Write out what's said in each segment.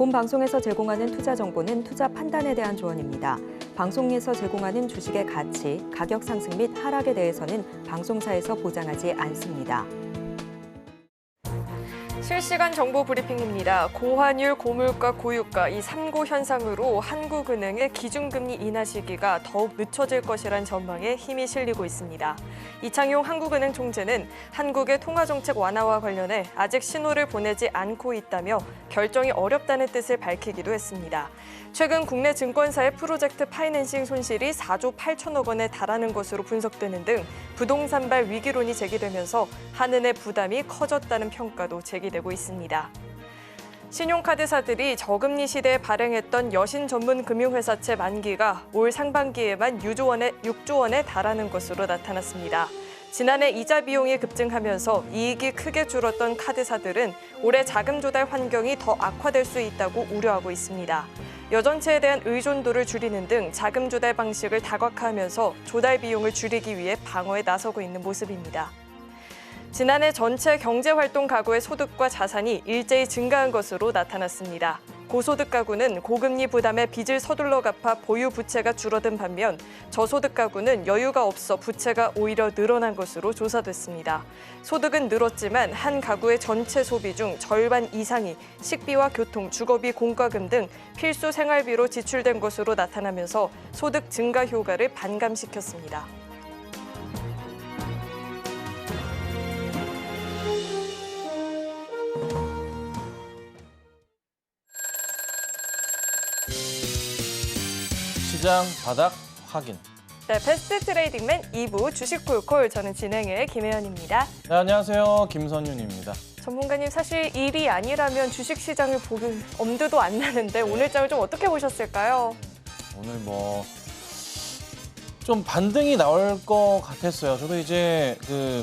본 방송에서 제공하는 투자 정보는 투자 판단에 대한 조언입니다. 방송에서 제공하는 주식의 가치, 가격 상승 및 하락에 대해서는 방송사에서 보장하지 않습니다. 실시간 정보 브리핑입니다. 고환율, 고물가, 고유가 이 3고 현상으로 한국은행의 기준금리 인하 시기가 더욱 늦춰질 것이란 전망에 힘이 실리고 있습니다. 이창용 한국은행 총재는 한국의 통화정책 완화와 관련해 아직 신호를 보내지 않고 있다며 결정이 어렵다는 뜻을 밝히기도 했습니다. 최근 국내 증권사의 프로젝트 파이낸싱 손실이 4조 8천억 원에 달하는 것으로 분석되는 등 부동산발 위기론이 제기되면서 한은의 부담이 커졌다는 평가도 제기되고 있습니다. 신용카드사들이 저금리 시대에 발행했던 여신 전문 금융회사채 만기가 올 상반기에만 6조 원에 달하는 것으로 나타났습니다. 지난해 이자 비용이 급증하면서 이익이 크게 줄었던 카드사들은 올해 자금 조달 환경이 더 악화될 수 있다고 우려하고 있습니다. 여전체에 대한 의존도를 줄이는 등 자금 조달 방식을 다각화하면서 조달 비용을 줄이기 위해 방어에 나서고 있는 모습입니다. 지난해 전체 경제활동 가구의 소득과 자산이 일제히 증가한 것으로 나타났습니다. 고소득 가구는 고금리 부담에 빚을 서둘러 갚아 보유 부채가 줄어든 반면 저소득 가구는 여유가 없어 부채가 오히려 늘어난 것으로 조사됐습니다. 소득은 늘었지만 한 가구의 전체 소비 중 절반 이상이 식비와 교통, 주거비, 공과금 등 필수 생활비로 지출된 것으로 나타나면서 소득 증가 효과를 반감시켰습니다. 시장 바닥 확인. 네, 베스트 트레이딩맨 2부 주식콜콜, 저는 진행의 김혜연입니다. 네, 안녕하세요. 김선윤입니다. 전문가님, 사실 일이 아니라면 주식시장을 보기 엄두도 안 나는데 오늘 장을 좀 어떻게 보셨을까요? 오늘 좀 반등이 나올 것 같았어요. 저도 이제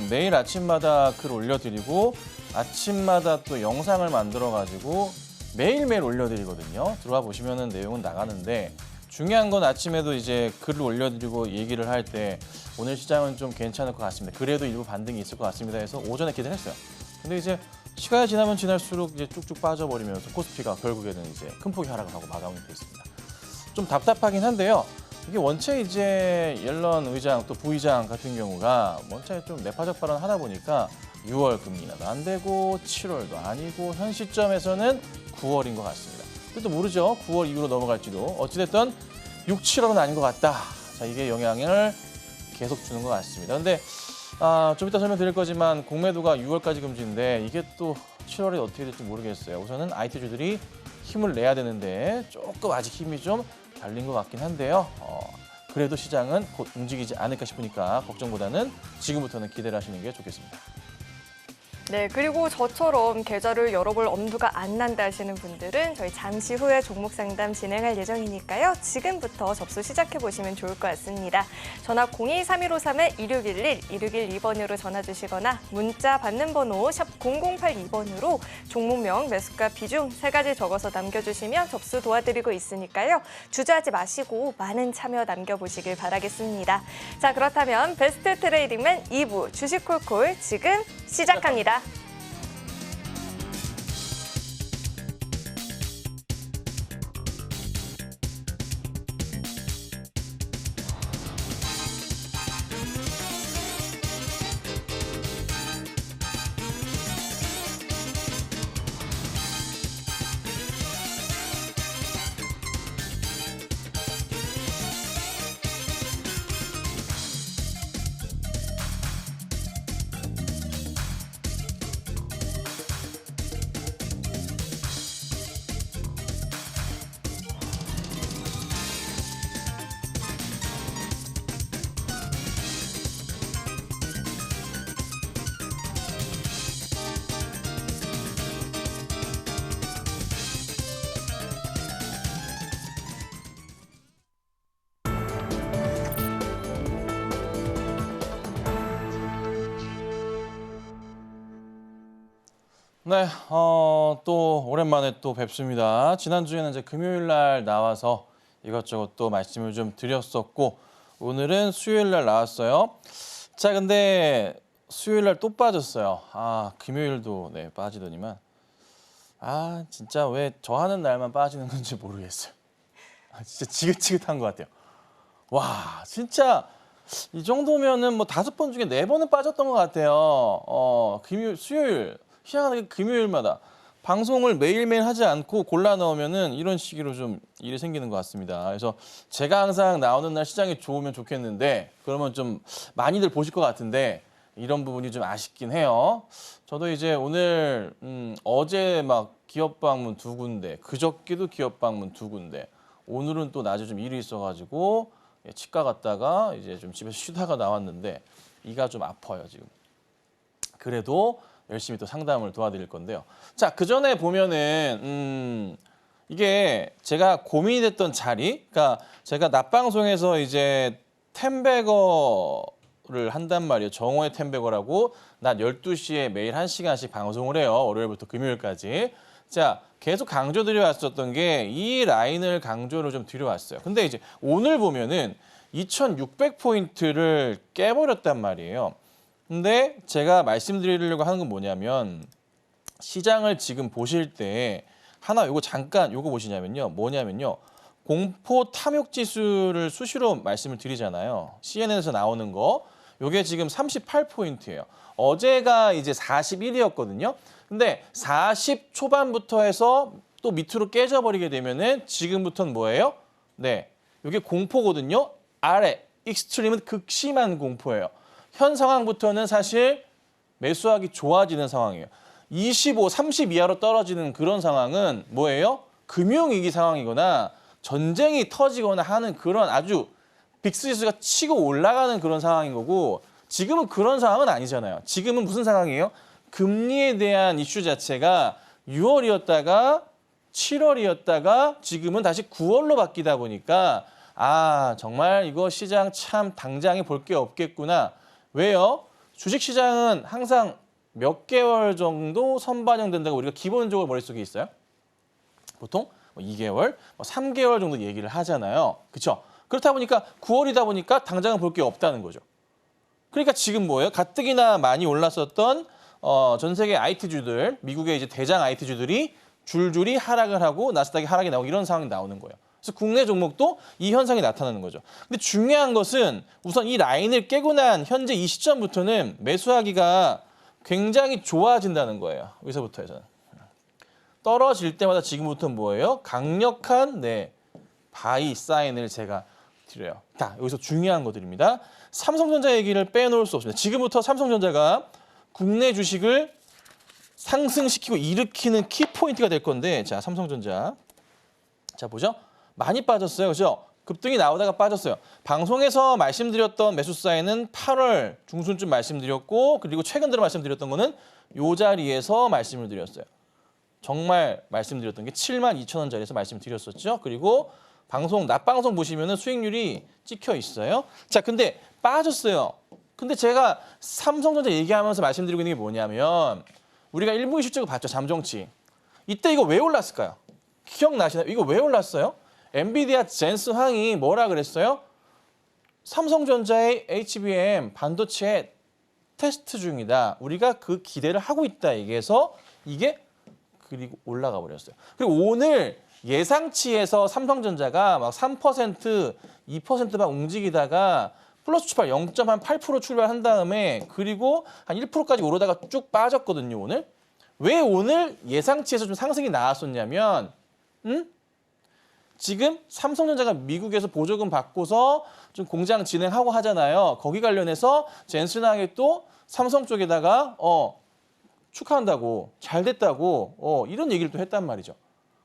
매일 아침마다 글 올려드리고 아침마다 또 영상을 만들어가지고 매일매일 올려드리거든요. 들어와 보시면은 내용은 나가는데 중요한 건 아침에도 이제 글을 올려드리고 얘기를 할 때 오늘 시장은 좀 괜찮을 것 같습니다. 그래도 일부 반등이 있을 것 같습니다 해서 오전에 기대를 했어요. 근데 이제 시간이 지나면 지날수록 이제 쭉쭉 빠져버리면서 코스피가 결국에는 이제 큰 폭의 하락을 하고 마감이 돼 있습니다. 좀 답답하긴 한데요. 이게 원체 이제 옐런 의장 또 부의장 같은 경우가 원체 좀 매파적 발언 하다 보니까 6월 금리 인하도 안 되고 7월도 아니고 현 시점에서는 9월인 것 같습니다. 또 모르죠. 9월 이후로 넘어갈지도. 어찌됐든 6, 7월은 아닌 것 같다. 자, 이게 영향을 계속 주는 것 같습니다. 근데 좀 이따 설명드릴 거지만 공매도가 6월까지 금지인데 이게 또 7월에 어떻게 될지 모르겠어요. 우선은 IT주들이 힘을 내야 되는데 조금 아직 힘이 좀 달린 것 같긴 한데요. 그래도 시장은 곧 움직이지 않을까 싶으니까 걱정보다는 지금부터는 기대를 하시는 게 좋겠습니다. 네, 그리고 저처럼 계좌를 열어볼 엄두가 안 난다 하시는 분들은 저희 잠시 후에 종목 상담 진행할 예정이니까요. 지금부터 접수 시작해보시면 좋을 것 같습니다. 전화 02-3153-2611, 2612번으로 전화 주시거나 문자 받는 번호 샵 0082번으로 종목명, 매수가, 비중 3가지 적어서 남겨주시면 접수 도와드리고 있으니까요. 주저하지 마시고 많은 참여 남겨보시길 바라겠습니다. 자, 그렇다면 베스트 트레이딩맨 2부 주식콜콜 지금 시작합니다. 네, 또 오랜만에 또 뵙습니다. 지난주에는 이제 금요일 날 나와서 이것저것 또 말씀을 좀 드렸었고 오늘은 수요일 날 나왔어요. 자, 근데 수요일 날 또 빠졌어요. 금요일도 네, 빠지더니만 아, 진짜 왜 저 하는 날만 빠지는 건지 모르겠어요. 아, 진짜 지긋지긋한 것 같아요. 와, 진짜 이 정도면은 뭐 5번 중에 4번은 빠졌던 것 같아요. 금요일, 수요일, 희한하게 금요일마다 방송을 매일매일 하지 않고 골라 넣으면은 이런 식으로 좀 일이 생기는 것 같습니다. 그래서 제가 항상 나오는 날 시장이 좋으면 좋겠는데 그러면 좀 많이들 보실 것 같은데 이런 부분이 좀 아쉽긴 해요. 저도 이제 오늘 어제 막 기업 방문 2군데, 그저께도 기업 방문 2군데, 오늘은 또 낮에 좀 일이 있어가지고 치과 갔다가 이제 좀 집에서 쉬다가 나왔는데 이가 좀 아파요 지금. 그래도 열심히 또 상담을 도와드릴 건데요. 자, 그 전에 보면은 이게 제가 고민이 됐던 자리, 그러니까 제가 낮 방송에서 이제 템베거를 한단 말이에요. 정오의 템베거라고 낮 12시에 매일 1시간씩 방송을 해요. 월요일부터 금요일까지. 자, 계속 강조드려 왔었던 게 이 라인을 강조를 좀 드려왔어요. 근데 이제 오늘 보면은 2600포인트를 깨버렸단 말이에요. 근데 제가 말씀드리려고 하는 건 뭐냐면 시장을 지금 보실 때 하나 요거 잠깐 요거 보시냐면요. 뭐냐면요. 공포 탐욕 지수를 수시로 말씀을 드리잖아요. CNN에서 나오는 거. 요게 지금 38포인트예요. 어제가 이제 41이었거든요. 근데 40 초반부터 해서 또 밑으로 깨져버리게 되면은 지금부터는 뭐예요? 네, 이게 공포거든요. 아래, 익스트림은 극심한 공포예요. 현 상황부터는 사실 매수하기 좋아지는 상황이에요. 25, 30 이하로 떨어지는 그런 상황은 뭐예요? 금융위기 상황이거나 전쟁이 터지거나 하는 그런 아주 빅스지수가 치고 올라가는 그런 상황인 거고 지금은 그런 상황은 아니잖아요. 지금은 무슨 상황이에요? 금리에 대한 이슈 자체가 6월이었다가 7월이었다가 지금은 다시 9월로 바뀌다 보니까 아, 정말 이거 시장 참 당장에 볼 게 없겠구나. 왜요? 주식시장은 항상 몇 개월 정도 선반영된다고 우리가 기본적으로 머릿속에 있어요. 보통 2개월, 3개월 정도 얘기를 하잖아요. 그렇죠? 그렇다 보니까 9월이다 보니까 당장은 볼 게 없다는 거죠. 그러니까 지금 뭐예요? 가뜩이나 많이 올랐었던 전 세계 IT주들, 미국의 이제 대장 IT주들이 줄줄이 하락을 하고 나스닥이 하락이 나오고 이런 상황이 나오는 거예요. 그래서 국내 종목도 이 현상이 나타나는 거죠. 근데 중요한 것은 우선 이 라인을 깨고 난 현재 이 시점부터는 매수하기가 굉장히 좋아진다는 거예요. 여기서부터 해서는. 떨어질 때마다 지금부터는 뭐예요? 강력한 바이 사인을 제가 드려요. 자, 여기서 중요한 것들입니다. 삼성전자 얘기를 빼놓을 수 없습니다. 지금부터 삼성전자가 국내 주식을 상승시키고 일으키는 키포인트가 될 건데 자, 삼성전자. 자, 보죠. 많이 빠졌어요. 그죠? 급등이 나오다가 빠졌어요. 방송에서 말씀드렸던 매수 사인은 8월 중순쯤 말씀드렸고 그리고 최근 들어 말씀드렸던 거는 이 자리에서 말씀을 드렸어요. 정말 말씀드렸던 게 72,000원짜리에서 말씀드렸었죠. 그리고 낮 방송 보시면은 수익률이 찍혀 있어요. 자, 근데 빠졌어요. 근데 제가 삼성전자 얘기하면서 말씀드리고 있는 게 뭐냐면 우리가 1분기 실적을 봤죠. 잠정치. 이때 이거 왜 올랐을까요? 기억나시나요? 이거 왜 올랐어요? 엔비디아 젠슨 황이 뭐라 그랬어요? 삼성전자의 HBM 반도체 테스트 중이다. 우리가 그 기대를 하고 있다. 얘기해서 이게 그리고 올라가 버렸어요. 그리고 오늘 예상치에서 삼성전자가 막 3%, 2% 막 움직이다가 플러스 출발 0.8% 출발한 다음에 그리고 한 1%까지 오르다가 쭉 빠졌거든요, 오늘. 왜 오늘 예상치에서 좀 상승이 나왔었냐면 지금 삼성전자가 미국에서 보조금 받고서 좀 공장 진행하고 하잖아요. 거기 관련해서 젠슨하게 또 삼성 쪽에다가 축하한다고 잘 됐다고 이런 얘기를 또 했단 말이죠.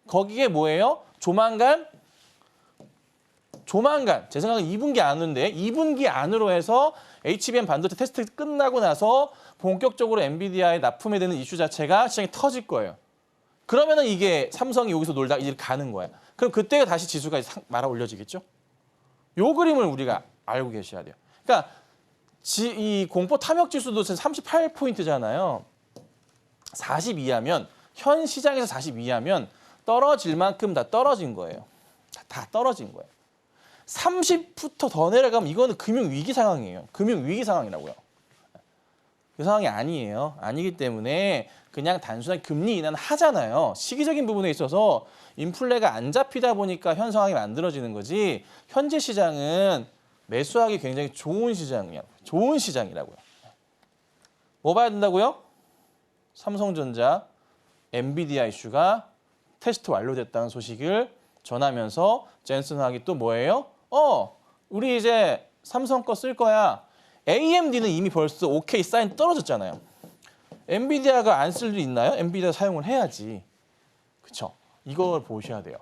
거기에 뭐예요? 조만간 제 생각은 2분기 안인데 2분기 안으로 해서 HBM 반도체 테스트 끝나고 나서 본격적으로 엔비디아에 납품이 되는 이슈 자체가 시장에 터질 거예요. 그러면은 이게 삼성이 여기서 놀다 이제 가는 거예요. 그럼 그때 다시 지수가 말아 올려지겠죠? 요 그림을 우리가 알고 계셔야 돼요. 그러니까 이 공포 탐욕 지수도 38포인트잖아요. 40 이하면 현 시장에서 40 이하면 떨어질 만큼 다 떨어진 거예요. 다 떨어진 거예요. 30부터 더 내려가면 이거는 금융위기 상황이에요. 금융위기 상황이라고요. 그 상황이 아니에요. 아니기 때문에 그냥 단순한 금리 인하는 하잖아요. 시기적인 부분에 있어서 인플레가 안 잡히다 보니까 현 상황이 만들어지는 거지. 현재 시장은 매수하기 굉장히 좋은 시장이야. 좋은 시장이라고요. 뭐 봐야 된다고요? 삼성전자, 엔비디아 이슈가 테스트 완료됐다는 소식을 전하면서 젠슨학이 또 뭐예요? 우리 이제 삼성 거 쓸 거야. AMD는 이미 벌써 오케이 사인 떨어졌잖아요. 엔비디아가 안 쓸 일 있나요? 엔비디아 사용을 해야지. 그렇죠? 이걸 보셔야 돼요.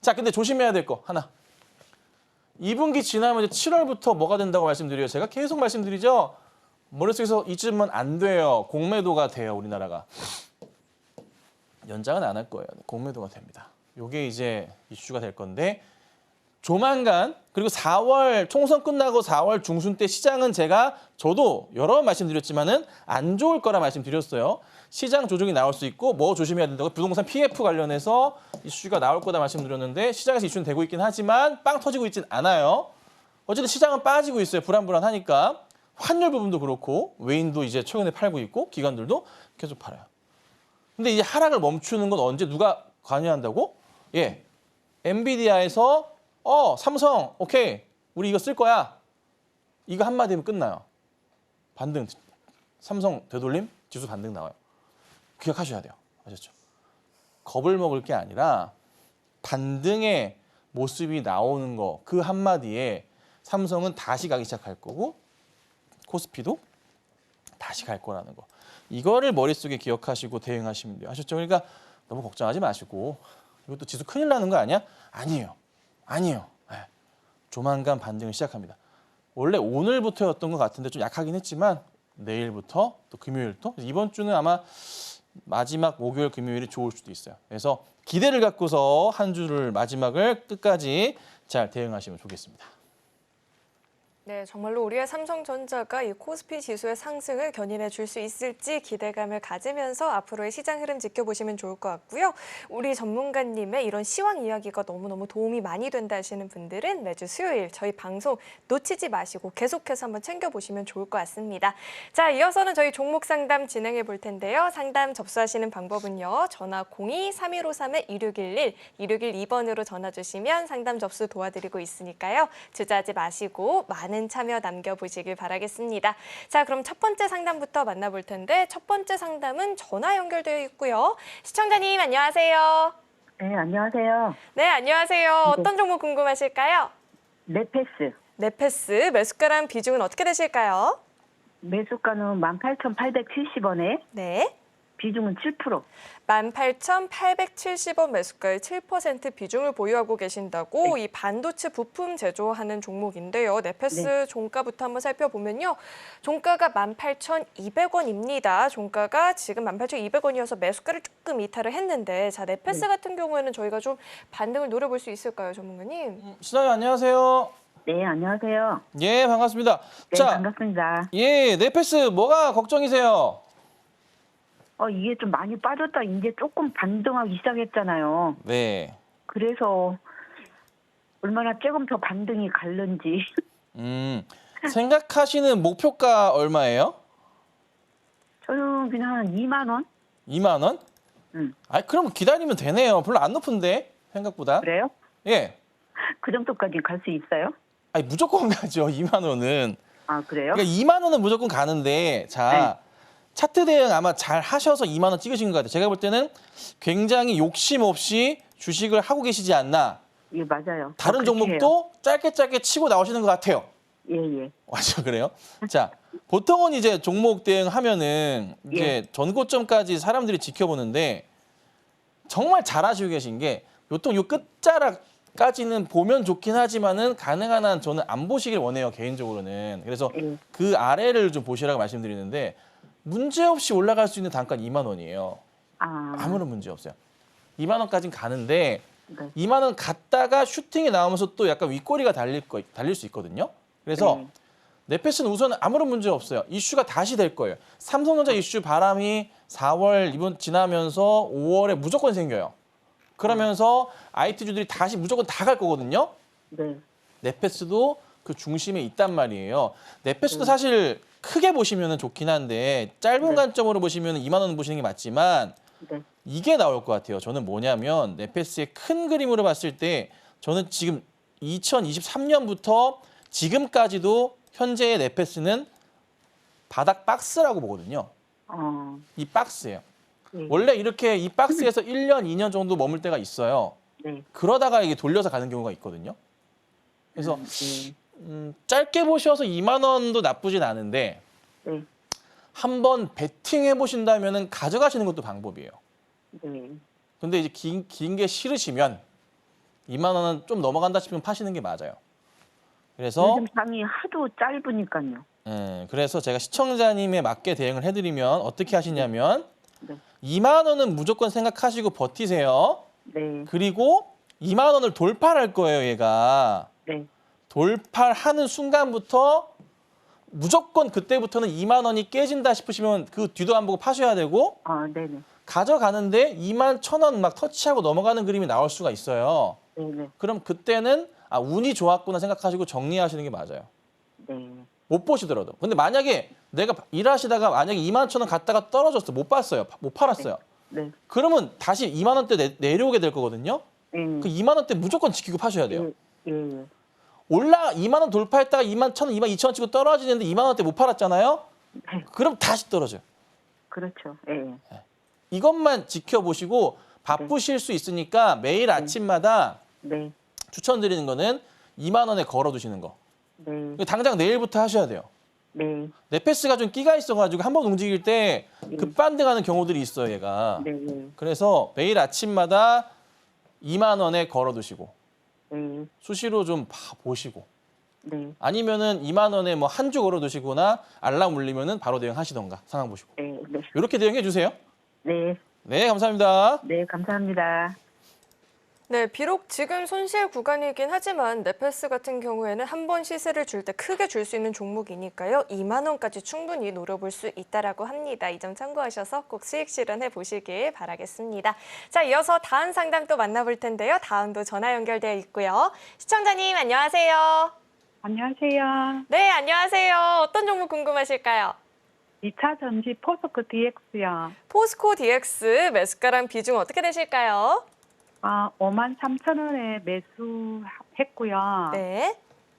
자, 근데 조심해야 될 거 하나. 2분기 지나면 이제 7월부터 뭐가 된다고 말씀드려요. 제가 계속 말씀드리죠. 머릿속에서 잊으면 안 돼요. 공매도가 돼요, 우리나라가. 연장은 안 할 거예요. 공매도가 됩니다. 이게 이제 이슈가 될 건데 조만간 그리고 4월 총선 끝나고 4월 중순 때 시장은 저도 여러 번 말씀드렸지만은 안 좋을 거라 말씀드렸어요. 시장 조정이 나올 수 있고 뭐 조심해야 된다고 부동산 PF 관련해서 이슈가 나올 거다 말씀드렸는데 시장에서 이슈는 되고 있긴 하지만 빵 터지고 있진 않아요. 어쨌든 시장은 빠지고 있어요. 불안불안하니까. 환율 부분도 그렇고 외인도 이제 최근에 팔고 있고 기관들도 계속 팔아요. 근데 이제 하락을 멈추는 건 언제 누가 관여한다고? 예, 엔비디아에서 삼성 오케이 우리 이거 쓸 거야. 이거 한마디 하면 끝나요. 반등 삼성 되돌림 지수 반등 나와요. 기억하셔야 돼요. 아셨죠? 겁을 먹을 게 아니라 반등의 모습이 나오는 거 그 한마디에 삼성은 다시 가기 시작할 거고 코스피도 다시 갈 거라는 거. 이거를 머릿속에 기억하시고 대응하시면 돼요. 아셨죠? 그러니까 너무 걱정하지 마시고 이것도 지수 큰일 나는 거 아니야? 아니에요. 네. 조만간 반등을 시작합니다. 원래 오늘부터였던 것 같은데 좀 약하긴 했지만 내일부터 또 금요일부터 이번 주는 아마 마지막 목요일 금요일이 좋을 수도 있어요. 그래서 기대를 갖고서 한 주를 마지막을 끝까지 잘 대응하시면 좋겠습니다. 네, 정말로 우리의 삼성전자가 이 코스피 지수의 상승을 견인해 줄 수 있을지 기대감을 가지면서 앞으로의 시장 흐름 지켜보시면 좋을 것 같고요. 우리 전문가님의 이런 시황 이야기가 너무너무 도움이 많이 된다 하시는 분들은 매주 수요일 저희 방송 놓치지 마시고 계속해서 한번 챙겨보시면 좋을 것 같습니다. 자, 이어서는 저희 종목 상담 진행해 볼 텐데요. 상담 접수하시는 방법은요. 전화 02-3153-2611, 2612번으로 전화 주시면 상담 접수 도와드리고 있으니까요. 주저하지 마시고 많은 참여 남겨보시길 바라겠습니다. 자, 그럼 첫 번째 상담부터 만나볼 텐데 첫 번째 상담은 전화 연결되어 있고요. 시청자님 안녕하세요. 네, 안녕하세요. 네, 안녕하세요. 어떤 종목 궁금하실까요? 네페스. 네페스 매수가랑 비중은 어떻게 되실까요? 매수가는 18,870원에 네. 비중은 7%. 18,870원 매수가의 7% 비중을 보유하고 계신다고 이 반도체 부품 제조하는 종목인데요. 네페스 종가부터 한번 살펴보면요. 종가가 18,200원입니다. 종가가 지금 18,200원이어서 매수가를 조금 이탈을 했는데 자, 네페스 같은 경우에는 저희가 좀 반등을 노려볼 수 있을까요, 전문가님? 시장님 안녕하세요. 네, 안녕하세요. 예, 반갑습니다. 네, 자, 반갑습니다. 예, 네페스 뭐가 걱정이세요? 이게 좀 많이 빠졌다 이제 조금 반등하기 시작했잖아요. 네. 그래서 얼마나 조금 더 반등이 갈는지. 생각하시는 목표가 얼마예요? 저는 그냥 한 2만 원? 2만 원? 아, 그럼 기다리면 되네요. 별로 안 높은데 생각보다. 그래요? 예. 그 정도까지 갈 수 있어요? 아니 무조건 가죠. 2만 원은. 아, 그래요? 그러니까 2만 원은 무조건 가는데 자. 차트 대응 아마 잘 하셔서 2만 원 찍으신 것 같아요. 제가 볼 때는 굉장히 욕심 없이 주식을 하고 계시지 않나. 예, 맞아요. 다른 종목도 짧게 치고 나오시는 것 같아요. 예, 예. 맞죠, 그래요? 자, 보통은 이제 종목 대응하면은 이제 전고점까지 사람들이 지켜보는데 정말 잘하시고 계신 게 보통 요 끝자락까지는 보면 좋긴 하지만은 가능한 한 저는 안 보시길 원해요, 개인적으로는. 그래서 그 아래를 좀 보시라고 말씀드리는데 문제없이 올라갈 수 있는 단가는 2만 원이에요. 아무런 문제 없어요. 2만 원까지는 가는데 2만 원 갔다가 슈팅이 나오면서 또 약간 윗꼬리가 달릴 수 있거든요. 그래서 네페스는 우선 아무런 문제 없어요. 이슈가 다시 될 거예요. 삼성전자 이슈 바람이 4월 이번 지나면서 5월에 무조건 생겨요. 그러면서 IT주들이 다시 무조건 다 갈 거거든요. 네. 네페스도 그 중심에 있단 말이에요. 네페스도 사실 크게 보시면 좋긴 한데 짧은 네. 관점으로 보시면 2만 원 보시는 게 맞지만 네. 이게 이게 나올 것 같아요. 저는 뭐냐면 네페스의 큰 그림으로 봤을 때 저는 지금 2023년부터 지금까지도 현재의 네페스는 바닥 박스라고 보거든요. 이 박스예요. 네. 원래 이렇게 이 박스에서 1년, 2년 정도 머물 때가 있어요. 네. 그러다가 이게 돌려서 가는 경우가 있거든요. 그래서 네. 짧게 보셔서 2만 원도 나쁘진 않은데 네. 한번 베팅해 보신다면은 가져가시는 것도 방법이에요. 네. 근데 이제 긴 게 싫으시면 2만 원은 좀 넘어간다 싶으면 파시는 게 맞아요. 그래서 요즘 장이 하도 짧으니까요. 그래서 제가 시청자님에 맞게 대응을 해드리면 어떻게 하시냐면 네. 2만 원은 무조건 생각하시고 버티세요. 네. 그리고 2만 원을 돌파할 거예요, 얘가. 네. 돌파하는 순간부터 무조건 그때부터는 2만 원이 깨진다 싶으시면 그 뒤도 안 보고 파셔야 되고 네네. 가져가는데 2만 1,000원 막 터치하고 넘어가는 그림이 나올 수가 있어요. 네네. 그럼 그때는 운이 좋았구나 생각하시고 정리하시는 게 맞아요. 네. 못 보시더라도. 근데 만약에 내가 일하시다가 만약에 2만 1,000원 갔다가 떨어졌어. 못 봤어요. 못 팔았어요. 네. 그러면 다시 2만 원대 내려오게 될 거거든요. 네. 그 2만 원대 무조건 지키고 파셔야 돼요. 예. 예. 올라 2만 원 돌파했다가 2만 1,000원, 2만 2천 원 치고 떨어지는데 2만 원대 못 팔았잖아요. 네. 그럼 다시 떨어져요. 그렇죠. 예. 이것만 지켜보시고 바쁘실 수 있으니까 매일 아침마다 네. 추천드리는 거는 2만 원에 걸어두시는 거. 네. 당장 내일부터 하셔야 돼요. 네. 네페스가 좀 끼가 있어가지고 한번 움직일 때 급반등하는 경우들이 있어요, 얘가. 네. 네. 그래서 매일 아침마다 2만 원에 걸어두시고 네. 수시로 좀 보시고 네. 아니면은 2만 원에 뭐 한 주 걸어두시거나 알람 울리면은 바로 대응하시던가 상황 보시고 네. 네. 이렇게 대응해 주세요. 네. 네, 감사합니다. 네. 감사합니다. 네, 비록 지금 손실 구간이긴 하지만 네페스 같은 경우에는 한 번 시세를 줄 때 크게 줄 수 있는 종목이니까요. 2만 원까지 충분히 노려볼 수 있다라고 합니다. 이 점 참고하셔서 꼭 수익 실현해 보시길 바라겠습니다. 자, 이어서 다음 상담 또 만나볼 텐데요. 다음도 전화 연결되어 있고요. 시청자님 안녕하세요. 안녕하세요. 네, 안녕하세요. 어떤 종목 궁금하실까요? 2차 전지 포스코 DX요. 포스코 DX 매수가랑 비중 어떻게 되실까요? 53,000원에 매수했고요. 네.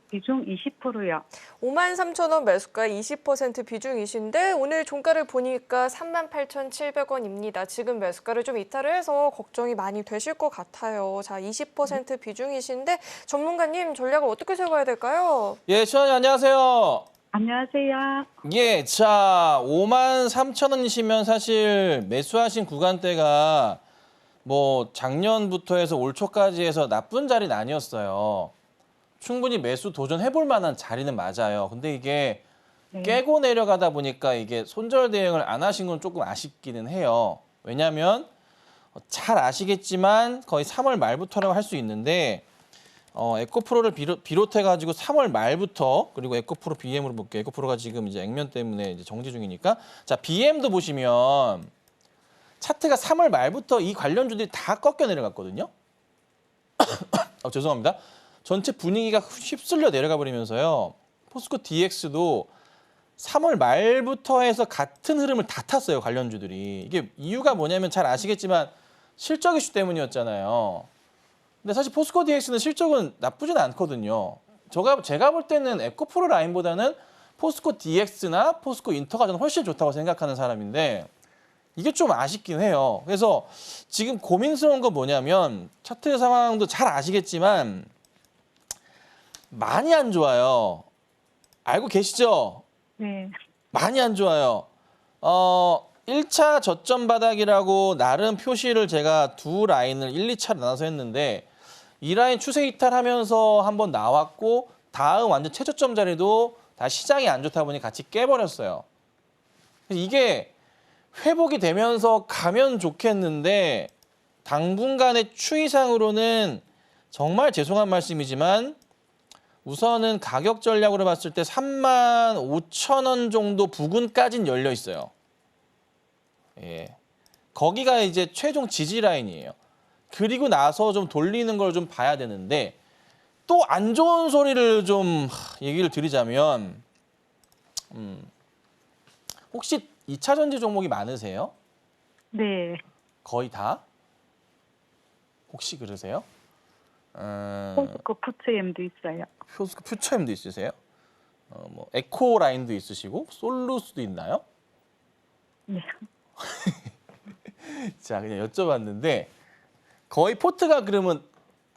비중 20%요. 53,000원 매수가 20% 비중이신데 오늘 종가를 보니까 38,700원입니다. 지금 매수가를 좀 이탈을 해서 걱정이 많이 되실 것 같아요. 자, 20% 비중이신데 전문가님 전략을 어떻게 세워야 될까요? 예, 시원님 안녕하세요. 안녕하세요. 예, 자, 53,000원이시면 사실 매수하신 구간대가 뭐 작년부터 해서 올 초까지 해서 나쁜 자리는 아니었어요. 충분히 매수 도전해볼 만한 자리는 맞아요. 근데 이게 네. 깨고 내려가다 보니까 이게 손절 대응을 안 하신 건 조금 아쉽기는 해요. 왜냐하면 잘 아시겠지만 거의 3월 말부터라고 할 수 있는데 에코프로를 비롯해가지고 3월 말부터 그리고 에코프로 BM으로 볼게요. 에코프로가 지금 이제 액면 때문에 이제 정지 중이니까 자 BM도 보시면 차트가 3월 말부터 이 관련주들이 다 꺾여 내려갔거든요. 죄송합니다. 전체 분위기가 휩쓸려 내려가 버리면서요. 포스코 DX도 3월 말부터 해서 같은 흐름을 다 탔어요. 관련주들이. 이게 이유가 뭐냐면 잘 아시겠지만 실적 이슈 때문이었잖아요. 근데 사실 포스코 DX는 실적은 나쁘진 않거든요. 제가 볼 때는 에코프로 라인보다는 포스코 DX나 포스코 인터가 저는 훨씬 좋다고 생각하는 사람인데 이게 좀 아쉽긴 해요. 그래서 지금 고민스러운 건 뭐냐면 차트 상황도 잘 아시겠지만 많이 안 좋아요. 알고 계시죠? 네. 많이 안 좋아요. 1차 저점 바닥이라고 나름 표시를 제가 두 라인을 1, 2차로 나눠서 했는데 이 라인 추세 이탈하면서 한번 나왔고 다음 완전 최저점 자리도 다 시장이 안 좋다 보니 같이 깨버렸어요. 이게 회복이 되면서 가면 좋겠는데 당분간의 추이상으로는 정말 죄송한 말씀이지만 우선은 가격 전략으로 봤을 때 35,000원 정도 부근까지는 열려 있어요. 예. 거기가 이제 최종 지지 라인이에요. 그리고 나서 좀 돌리는 걸 좀 봐야 되는데 또 안 좋은 소리를 좀 얘기를 드리자면 혹시 2차 전지 종목이 많으세요? 네. 거의 다? 혹시 그러세요? 포스코 푸츠엠도 있어요. 퓨처엠도 있으세요? 뭐 에코라인도 있으시고 솔루스도 있나요? 네. 자, 그냥 여쭤봤는데 거의 포트가 그러면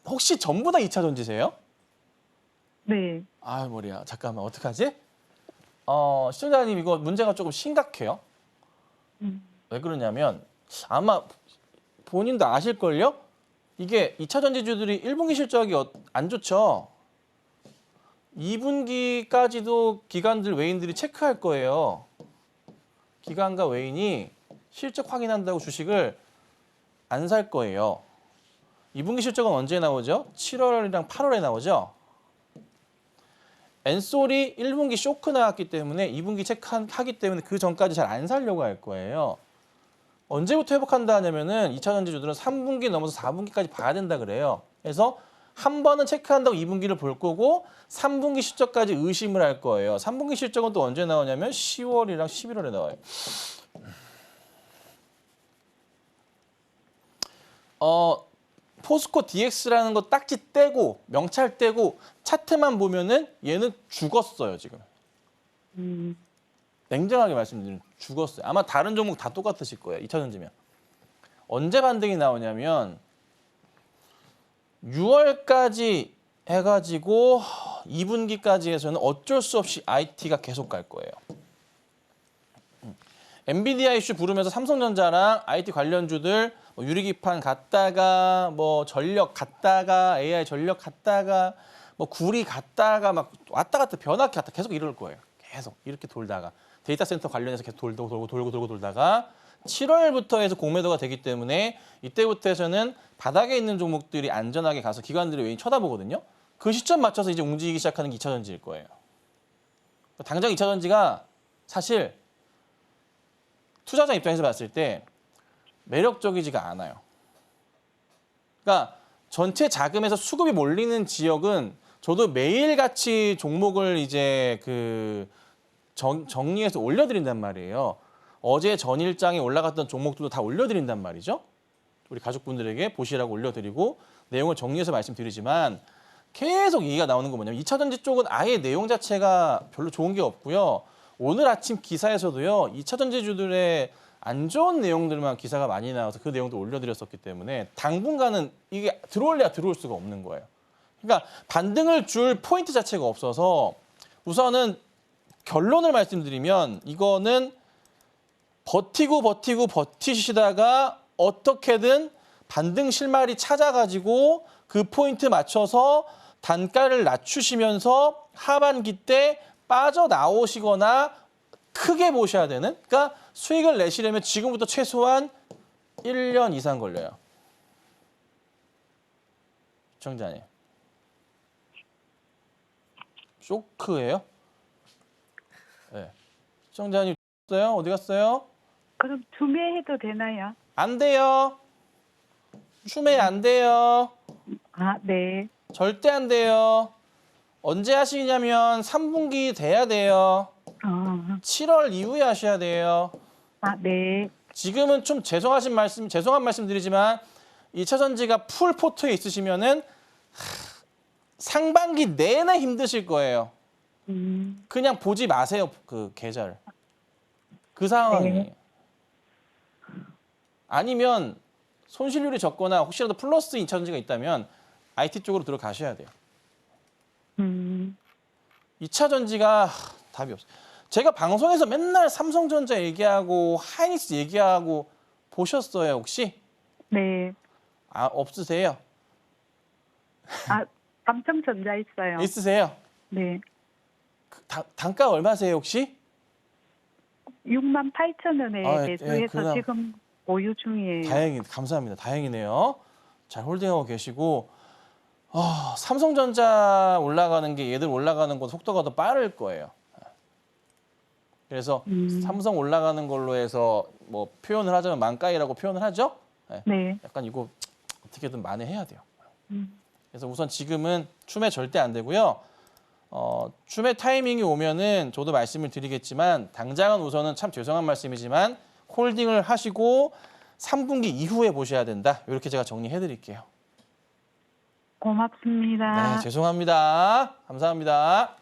혹시 전부 다 2차 전지세요? 네. 아, 머리야. 잠깐만. 어떡하지? 시청자님 이거 문제가 조금 심각해요. 음. 왜 그러냐면 아마 본인도 아실걸요? 이게 2차 전지주들이 1분기 실적이 안 좋죠. 2분기까지도 기관들 외인들이 체크할 거예요. 기관과 외인이 실적 확인한다고 주식을 안 살 거예요. 2분기 실적은 언제 나오죠? 7월이랑 8월에 나오죠. 엔솔이 1분기 쇼크 나왔기 때문에 2분기 체크하기 때문에 그 전까지 잘 안 살려고 할 거예요. 언제부터 회복한다 하냐면은 2차 전지주들은 3분기 넘어서 4분기까지 봐야 된다 그래요. 그래서 한 번은 체크한다고 2분기를 볼 거고 3분기 실적까지 의심을 할 거예요. 3분기 실적은 또 언제 나오냐면 10월이랑 11월에 나와요. 포스코 DX라는 거 딱지 떼고 명찰 떼고 차트만 보면은 얘는 죽었어요, 지금. 냉정하게 말씀드리면 죽었어요. 아마 다른 종목 다 똑같으실 거예요. 2차 전지면. 언제 반등이 나오냐면 6월까지 해가지고 2분기까지 해서는 어쩔 수 없이 IT가 계속 갈 거예요. 엔비디아 이슈 부르면서 삼성전자랑 IT 관련주들 뭐 유리기판 갔다가 뭐 전력 갔다가 AI 전력 갔다가 뭐 구리 갔다가 막 왔다 갔다 변화기 갔다 계속 이럴 거예요. 계속 이렇게 돌다가 데이터 센터 관련해서 계속 돌고 돌다가 7월부터 해서 공매도가 되기 때문에 이때부터 해서는 바닥에 있는 종목들이 안전하게 가서 기관들이 외인 쳐다보거든요. 그 시점 맞춰서 이제 움직이기 시작하는 게 2차 전지일 거예요. 당장 2차 전지가 사실 투자자 입장에서 봤을 때 매력적이지가 않아요. 그러니까 전체 자금에서 수급이 몰리는 지역은 저도 매일같이 종목을 이제 정리해서 올려드린단 말이에요. 어제 전일장에 올라갔던 종목들도 다 올려드린단 말이죠. 우리 가족분들에게 보시라고 올려드리고 내용을 정리해서 말씀드리지만 계속 얘기가 나오는 건 뭐냐면 2차 전지 쪽은 아예 내용 자체가 별로 좋은 게 없고요. 오늘 아침 기사에서도요. 2차 전지주들의 안 좋은 내용들만 기사가 많이 나와서 그 내용도 올려드렸었기 때문에 당분간은 이게 들어올래야 들어올 수가 없는 거예요. 그러니까 반등을 줄 포인트 자체가 없어서 우선은 결론을 말씀드리면 이거는 버티시다가 어떻게든 반등 실마리 찾아가지고 그 포인트 맞춰서 단가를 낮추시면서 하반기 때 빠져나오시거나 크게 보셔야 되는, 그러니까 수익을 내시려면 지금부터 최소한 1년 이상 걸려요. 시청자님. 쇼크예요? 네. 시청자님 어디 갔어요? 그럼 추매해도 되나요? 안 돼요. 추매 안 돼요. 아, 네. 절대 안 돼요. 언제 하시냐면 3분기 돼야 돼요. 7월 이후에 하셔야 돼요. 아, 네. 지금은 좀 죄송한 말씀 드리지만 2차 전지가 풀 포트에 있으시면은 상반기 내내 힘드실 거예요. 그냥 보지 마세요. 그 계절. 그 상황이에요. 네. 아니면 손실률이 적거나 혹시라도 플러스 2차 전지가 있다면 IT 쪽으로 들어가셔야 돼요. 2차 전지가 답이 없어요. 제가 방송에서 맨날 삼성전자 얘기하고 하이닉스 얘기하고 보셨어요, 혹시? 네. 아, 없으세요? 아, 삼성전자 있어요. 있으세요? 네. 단가 얼마세요, 혹시? 68,000원에 아, 예, 매수해서 그냥 지금 보유 중이에요. 감사합니다. 다행이네요. 잘 홀딩하고 계시고 삼성전자 올라가는 게 얘들 올라가는 것 속도가 더 빠를 거예요. 그래서 삼성 올라가는 걸로 해서 뭐 표현을 하자면 만가이라고 표현을 하죠. 네. 네. 약간 이거 어떻게든 만회해야 돼요. 그래서 우선 지금은 추매 절대 안 되고요. 춤의 타이밍이 오면은 저도 말씀을 드리겠지만 당장은 우선은 참 죄송한 말씀이지만 홀딩을 하시고 3분기 이후에 보셔야 된다. 이렇게 제가 정리해 드릴게요. 고맙습니다. 네, 죄송합니다. 감사합니다.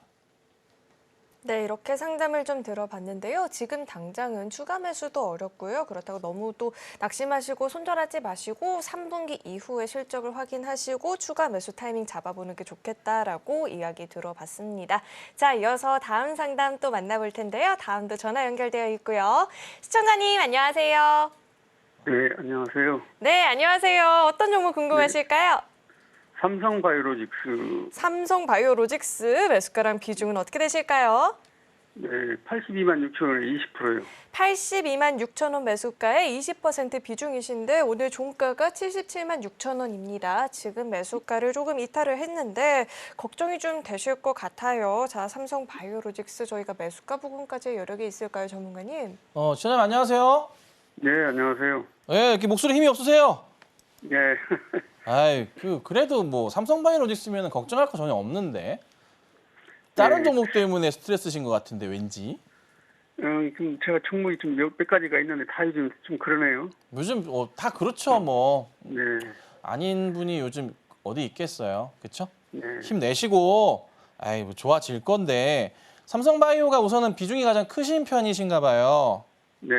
네, 이렇게 상담을 좀 들어봤는데요. 지금 당장은 추가 매수도 어렵고요. 그렇다고 너무 또 낙심하시고 손절하지 마시고 3분기 이후에 실적을 확인하시고 추가 매수 타이밍 잡아보는 게 좋겠다라고 이야기 들어봤습니다. 자, 이어서 다음 상담 또 만나볼 텐데요. 다음도 전화 연결되어 있고요. 시청자님 안녕하세요. 네, 안녕하세요. 네, 안녕하세요. 어떤 종목 궁금하실까요? 삼성바이오로직스 삼성바이오로직스 매수가랑 비중은 어떻게 되실까요? 네, 82만 6천 원에 20%요. 82만 6천 원 매수가에 20% 비중이신데 오늘 종가가 77만 6천 원입니다. 지금 매수가를 조금 이탈을 했는데 걱정이 좀 되실 것 같아요. 자, 삼성바이오로직스 저희가 매수가 부분까지 여력이 있을까요, 전문가님? 시청자님 안녕하세요. 네, 안녕하세요. 네, 이렇게 목소리 힘이 없으세요? 네, 아이, 그래도 뭐 삼성바이오로직스면 걱정할 거 전혀 없는데 다른 네. 종목 때문에 스트레스신 것 같은데 왠지. 좀 제가 종목이 좀 몇 가지가 있는데 다 요즘 좀 그러네요. 요즘 다 그렇죠 뭐. 네, 아닌 분이 요즘 어디 있겠어요, 그렇죠? 네, 힘내시고 아이 뭐 좋아질 건데 삼성바이오가 우선은 비중이 가장 크신 편이신가 봐요. 네,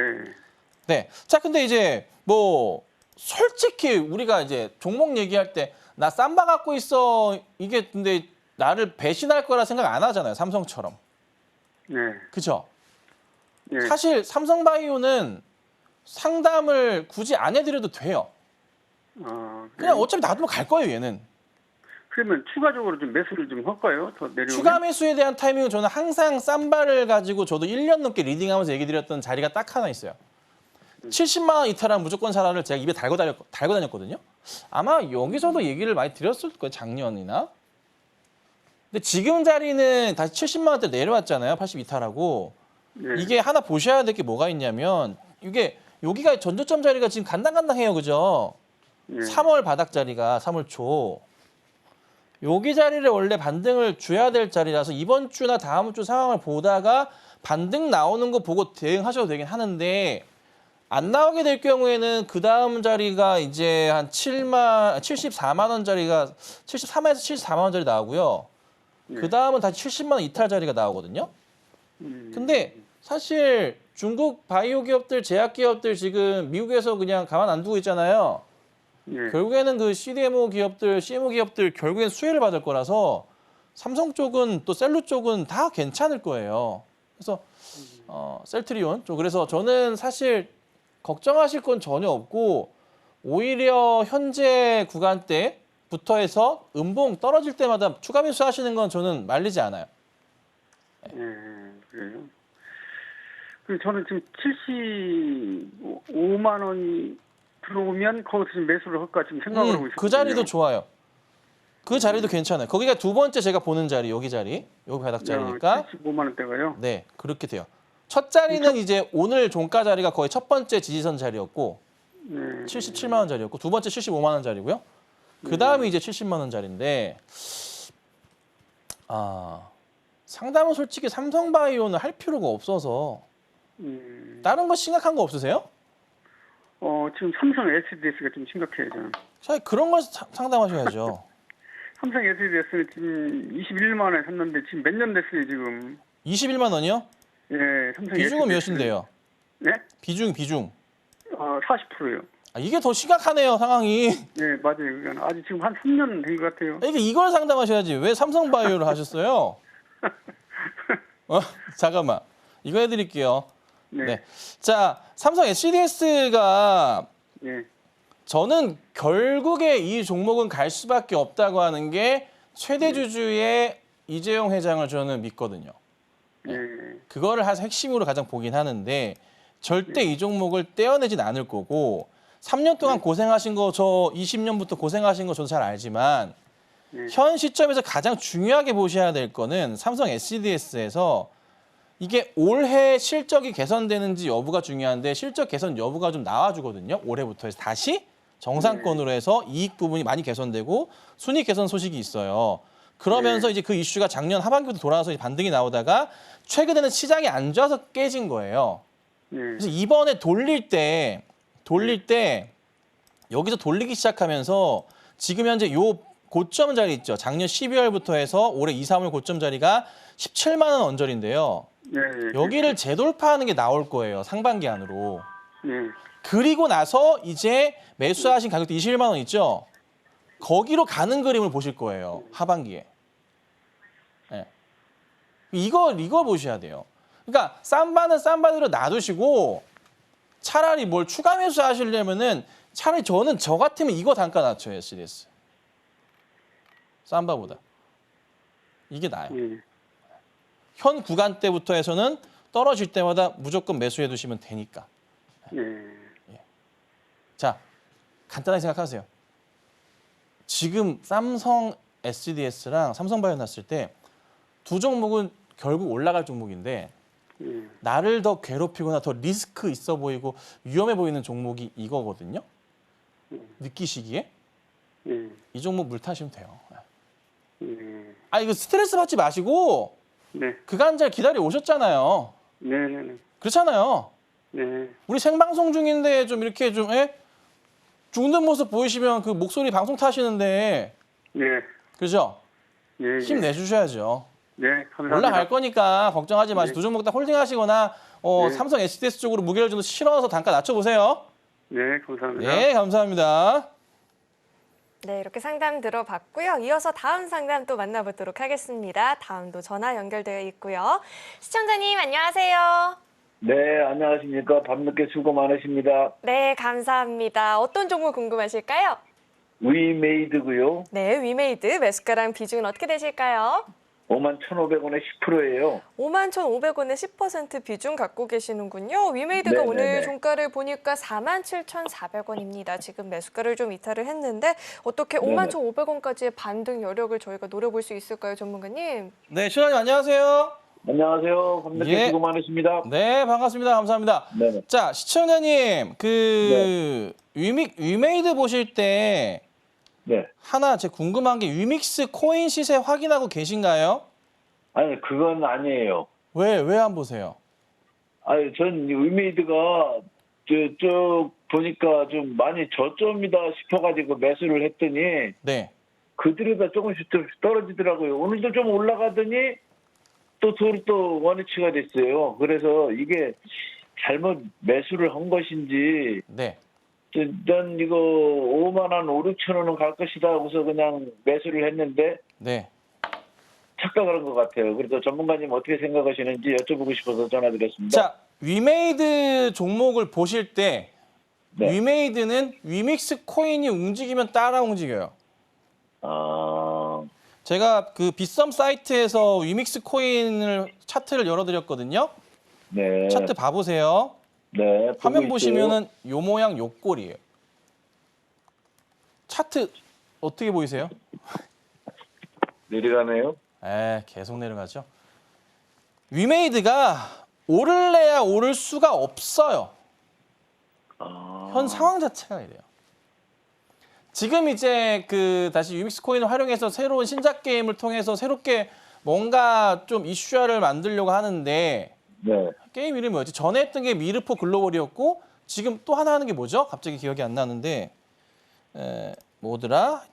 네. 자, 근데 이제 뭐 솔직히 우리가 이제 종목 얘기할 때 나 쌈바 갖고 있어 이게 근데 나를 배신할 거라 생각 안 하잖아요, 삼성처럼. 네, 그죠? 네. 사실 삼성바이오는 상담을 굳이 안 해드려도 돼요. 그냥 어차피 놔두면 갈 거예요, 얘는. 그러면 추가적으로 좀 매수를 좀 할까요? 더 내려오면? 추가 매수에 대한 타이밍은 저는 항상 쌈바를 가지고 저도 1년 넘게 리딩하면서 얘기 드렸던 자리가 딱 하나 있어요. 70만 원 이탈한 무조건 사라를 제가 입에 달고 다녔거든요. 아마 여기서도 얘기를 많이 드렸을 거예요, 작년이나. 근데 지금 자리는 다시 70만 원대 내려왔잖아요, 80 이탈하고. 네, 이게 하나 보셔야 될 게 뭐가 있냐면 이게 여기가 전저점 자리가 지금 간당간당해요, 그죠? 네, 3월 바닥 자리가 3월 초. 여기 자리를 원래 반등을 줘야 될 자리라서 이번 주나 다음 주 상황을 보다가 반등 나오는 거 보고 대응하셔도 되긴 하는데 안 나오게 될 경우에는 그 다음 자리가 이제 한 74만 원짜리가 73에서 74만 원짜리 나오고요. 네. 그 다음은 다시 70만 원 이탈 자리가 나오거든요. 근데 사실 중국 바이오 기업들, 제약 기업들 지금 미국에서 그냥 가만 안 두고 있잖아요. 네, 결국에는 그 CDMO 기업들, CMO 기업들 결국엔 수혜를 받을 거라서 삼성 쪽은 또 셀루 쪽은 다 괜찮을 거예요. 그래서 셀트리온 쪽 그래서 저는 사실 걱정하실 건 전혀 없고 오히려 현재 구간대부터 해서 음봉 떨어질 때마다 추가 매수하시는 건 저는 말리지 않아요. 네, 그래요. 그 저는 지금 75만 원이 들어오면 거기서 좀 매수를 할까 지금 생각을 하고 있어요. 그 자리도 좋아요. 그 자리도 괜찮아요. 거기가 두 번째 제가 보는 자리, 여기 자리, 여기 바닥 자리니까 75만 원대가요. 네, 그렇게 돼요. 첫 자리는 이제 오늘 종가 자리가 거의 첫 번째 지지선 자리였고 네, 77만 원 자리였고 두 번째 75만 원 자리고요. 그 다음에 이제 70만 원 자리인데 상담은 솔직히 삼성바이오는 할 필요가 없어서 다른 거 심각한 거 없으세요? 지금 삼성 SDS가 좀 심각해요, 저는. 사실 그런 걸 상담하셔야죠. 삼성 SDS는 지금 21만 원에 샀는데 지금 몇 년 됐어요, 지금. 21만 원이요? 예, 삼성 비중은 SDS 는. 몇인데요? 네? 비중. 40%요. 이게 더 심각하네요, 상황이. 네, 맞아요. 그러니까 아직 지금 한 3년 된 것 같아요. 이걸 상담하셔야지. 왜 삼성바이오를 하셨어요? 잠깐만. 이거 해드릴게요. 네. 네. 자, 삼성 SDS가 네. 저는 결국에 이 종목은 갈 수밖에 없다고 하는 게 최대 주주의 이재용 회장을 저는 믿거든요. 네. 그거를 핵심으로 가장 보긴 하는데 절대 이 종목을 떼어내진 않을 거고 3년 동안 고생하신 거 저 20년부터 고생하신 거 저도 잘 알지만 현 시점에서 가장 중요하게 보셔야 될 거는 삼성 SDS에서 이게 올해 실적이 개선되는지 여부가 중요한데 실적 개선 여부가 좀 나와주거든요. 올해부터 해서 다시 정상권으로 해서 이익 부분이 많이 개선되고 순이익 개선 소식이 있어요. 그러면서 이제 그 이슈가 작년 하반기부터 돌아와서 이제 반등이 나오다가 최근에는 시장이 안 좋아서 깨진 거예요. 그래서 이번에 돌릴 때 여기서 돌리기 시작하면서 지금 현재 요 고점 자리 있죠. 작년 12월부터 해서 올해 2, 3월 고점 자리가 17만 원 언저리인데요. 여기를 재돌파하는 게 나올 거예요. 상반기 안으로. 그리고 나서 이제 매수하신 가격대 21만 원 있죠. 거기로 가는 그림을 보실 거예요. 하반기에. 네. 이걸 보셔야 돼요. 그러니까 쌈바는 쌈바대로 놔두시고 차라리 뭘 추가 매수하시려면은 차라리 저는 저 같으면 이거 단가 낮춰요. SDS. 쌈바보다. 이게 나아요. 현 구간대부터 해서는 떨어질 때마다 무조건 매수해 두시면 되니까. 자, 간단하게 생각하세요. 지금 삼성 SDS랑 삼성바이오 났을 때 두 종목은 결국 올라갈 종목인데 나를 더 괴롭히거나 더 리스크 있어 보이고 위험해 보이는 종목이 이거거든요. 느끼시기에 이 종목 물 타시면 돼요. 이거 스트레스 받지 마시고 그간잘 기다려 오셨잖아요. 그렇잖아요. 우리 생방송 중인데 좀 이렇게 좀 죽는 모습 보이시면 그 목소리 방송 타시는데 그죠? 힘내주셔야죠. 감사합니다. 올라갈 거니까 걱정하지 마시고 두 종목 다 홀딩하시거나 삼성 SDS 쪽으로 무게를 좀 실어서 단가 낮춰보세요. 감사합니다. 네, 감사합니다. 네, 이렇게 상담 들어봤고요. 이어서 다음 상담 또 만나보도록 하겠습니다. 다음도 전화 연결되어 있고요. 시청자님 안녕하세요. 네, 안녕하십니까. 밤늦게 수고 많으십니다. 네, 감사합니다. 어떤 종목 궁금하실까요? 위메이드고요. 네, 위메이드 매수가랑 비중은 어떻게 되실까요? 51,500원에 10%예요. 51,500원에 10% 비중 갖고 계시는군요. 위메이드가 네네네. 오늘 종가를 보니까 47,400원입니다. 지금 매수가를 좀 이탈을 했는데 어떻게 네네. 51,500원까지의 반등 여력을 저희가 노려볼 수 있을까요, 전문가님? 네, 시원님 안녕하세요. 안녕하세요. 밤늦게 예. 수고 많으십니다. 네, 반갑습니다. 감사합니다. 네네. 자, 시청자님, 위메이드 보실 때 네. 하나 제가 궁금한 게 위믹스 코인 시세 확인하고 계신가요? 아니, 그건 아니에요. 왜 안 보세요? 아니, 전 위메이드가 쭉 보니까 좀 많이 저점이다 싶어가지고 매수를 했더니 네. 그들보다 조금씩 떨어지더라고요. 오늘도 좀 올라가더니 또 원위치가 됐어요. 그래서 이게 잘못 매수를 한 것인지 네. 난 이거 5만 원, 5, 6천 원은 갈 것이다 하고서 그냥 매수를 했는데 네. 착각을 한 것 같아요. 그래서 전문가님 어떻게 생각하시는지 여쭤보고 싶어서 전화드렸습니다. 자, 위메이드 종목을 보실 때 네. 위메이드는 위믹스 코인이 움직이면 따라 움직여요. 제가 그 빗썸 사이트에서 위믹스 코인을 차트를 열어드렸거든요. 네. 차트 봐보세요. 네. 보고 화면 있어요. 보시면은 요 모양 요 꼴이에요. 차트 어떻게 보이세요? 내려가네요. 계속 내려가죠. 위메이드가 오를래야 오를 수가 없어요. 현 상황 자체가 이래요. 지금 이제 다시 유믹스 코인을 활용해서 새로운 신작 게임을 통해서 새롭게 뭔가 좀 이슈화를 만들려고 하는데 네. 게임 이름이 뭐였지? 전에 했던 게 미르포 글로벌이었고 지금 또 하나 하는 게 뭐죠? 갑자기 기억이 안 나는데 뭐더라?